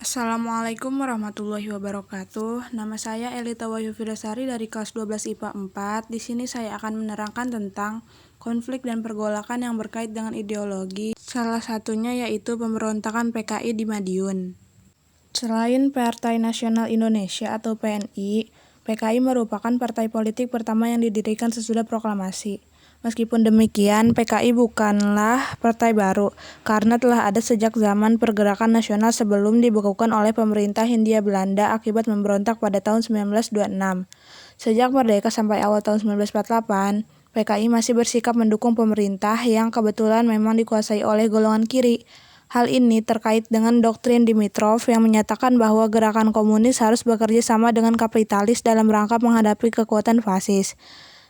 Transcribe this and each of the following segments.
Assalamualaikum warahmatullahi wabarakatuh. Nama saya Elita Wahyu Firasari dari kelas 12 IPA 4. Di sini saya akan menerangkan tentang konflik dan pergolakan yang berkait dengan ideologi. Salah satunya yaitu pemberontakan PKI di Madiun. Selain Partai Nasional Indonesia atau PNI, PKI merupakan partai politik pertama yang didirikan sesudah proklamasi. Meskipun demikian, PKI bukanlah partai baru, karena telah ada sejak zaman pergerakan nasional sebelum dibekukan oleh pemerintah Hindia Belanda akibat memberontak pada tahun 1926. Sejak merdeka sampai awal tahun 1948, PKI masih bersikap mendukung pemerintah yang kebetulan memang dikuasai oleh golongan kiri. Hal ini terkait dengan doktrin Dimitrov yang menyatakan bahwa gerakan komunis harus bekerja sama dengan kapitalis dalam rangka menghadapi kekuatan fasis.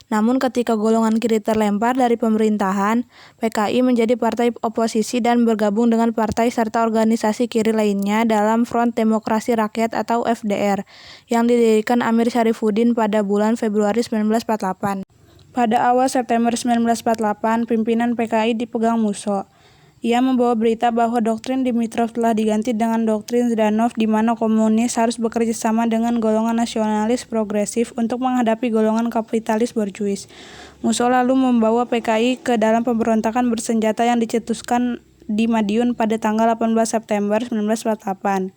Namun ketika golongan kiri terlempar dari pemerintahan, PKI menjadi partai oposisi dan bergabung dengan partai serta organisasi kiri lainnya dalam Front Demokrasi Rakyat atau FDR yang didirikan Amir Syarifuddin pada bulan Februari 1948. Pada awal September 1948, pimpinan PKI dipegang Musso. Ia membawa berita bahwa doktrin Dimitrov telah diganti dengan doktrin Zhdanov di mana komunis harus bekerja sama dengan golongan nasionalis progresif untuk menghadapi golongan kapitalis borjuis. Musso lalu membawa PKI ke dalam pemberontakan bersenjata yang dicetuskan di Madiun pada tanggal 18 September 1948.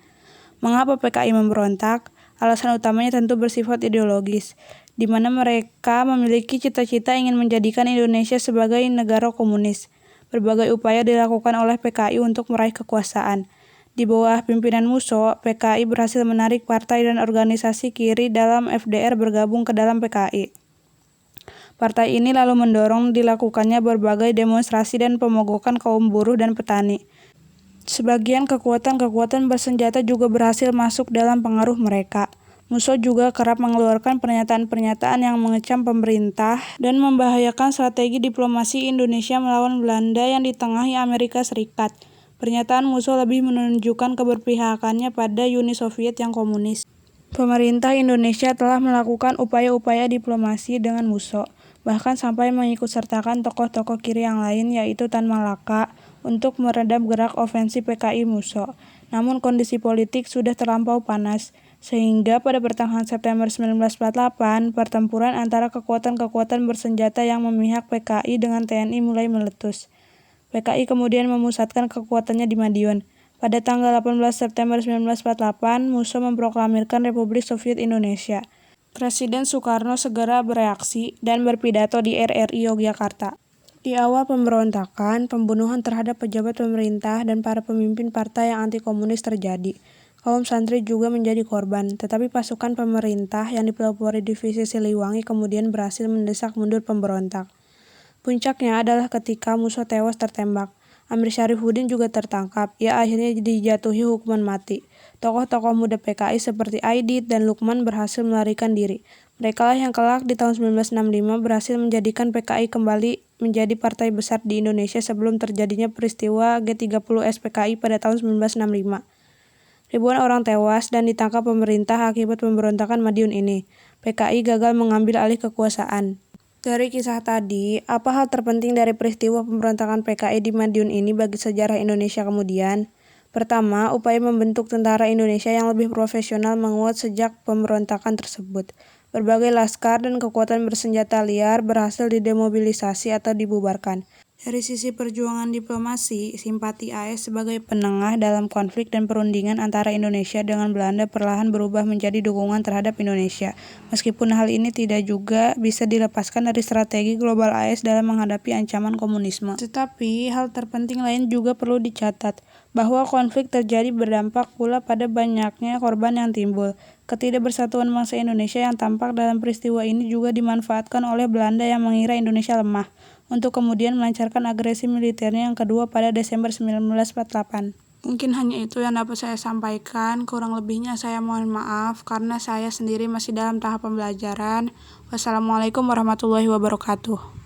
Mengapa PKI memberontak? Alasan utamanya tentu bersifat ideologis, di mana mereka memiliki cita-cita ingin menjadikan Indonesia sebagai negara komunis. Berbagai upaya dilakukan oleh PKI untuk meraih kekuasaan. Di bawah pimpinan Musso, PKI berhasil menarik partai dan organisasi kiri dalam FDR bergabung ke dalam PKI. Partai ini lalu mendorong dilakukannya berbagai demonstrasi dan pemogokan kaum buruh dan petani. Sebagian kekuatan-kekuatan bersenjata juga berhasil masuk dalam pengaruh mereka. Musso juga kerap mengeluarkan pernyataan-pernyataan yang mengecam pemerintah dan membahayakan strategi diplomasi Indonesia melawan Belanda yang ditengahi Amerika Serikat. Pernyataan Musso lebih menunjukkan keberpihakannya pada Uni Soviet yang komunis. Pemerintah Indonesia telah melakukan upaya-upaya diplomasi dengan Musso, bahkan sampai mengikutsertakan tokoh-tokoh kiri yang lain yaitu Tan Malaka untuk meredam gerak ofensif PKI Musso. Namun kondisi politik sudah terlampau panas, sehingga pada pertengahan September 1948, pertempuran antara kekuatan-kekuatan bersenjata yang memihak PKI dengan TNI mulai meletus. PKI kemudian memusatkan kekuatannya di Madiun. Pada tanggal 18 September 1948, Musso memproklamirkan Republik Soviet Indonesia. Presiden Soekarno segera bereaksi dan berpidato di RRI Yogyakarta. Di awal pemberontakan, pembunuhan terhadap pejabat pemerintah dan para pemimpin partai yang anti-komunis terjadi. Kaum santri juga menjadi korban, tetapi pasukan pemerintah yang dipelopori divisi Siliwangi kemudian berhasil mendesak mundur pemberontak. Puncaknya adalah ketika Musso tewas tertembak. Amir Syarifuddin juga tertangkap. Ia akhirnya dijatuhi hukuman mati. Tokoh-tokoh muda PKI seperti Aidit dan Lukman berhasil melarikan diri. Merekalah yang kelak di tahun 1965 berhasil menjadikan PKI kembali menjadi partai besar di Indonesia sebelum terjadinya peristiwa G30S PKI pada tahun 1965. Ribuan orang tewas dan ditangkap pemerintah akibat pemberontakan Madiun ini. PKI gagal mengambil alih kekuasaan. Dari kisah tadi, apa hal terpenting dari peristiwa pemberontakan PKI di Madiun ini bagi sejarah Indonesia kemudian? Pertama, upaya membentuk tentara Indonesia yang lebih profesional menguat sejak pemberontakan tersebut. Berbagai laskar dan kekuatan bersenjata liar berhasil didemobilisasi atau dibubarkan. Dari sisi perjuangan diplomasi, simpati AS sebagai penengah dalam konflik dan perundingan antara Indonesia dengan Belanda perlahan berubah menjadi dukungan terhadap Indonesia. Meskipun hal ini tidak juga bisa dilepaskan dari strategi global AS dalam menghadapi ancaman komunisme. Tetapi hal terpenting lain juga perlu dicatat, bahwa konflik terjadi berdampak pula pada banyaknya korban yang timbul. Ketidakbersatuan bangsa Indonesia yang tampak dalam peristiwa ini juga dimanfaatkan oleh Belanda yang mengira Indonesia lemah, untuk kemudian melancarkan agresi militernya yang kedua pada Desember 1948. Mungkin hanya itu yang dapat saya sampaikan, kurang lebihnya saya mohon maaf karena saya sendiri masih dalam tahap pembelajaran. Wassalamualaikum warahmatullahi wabarakatuh.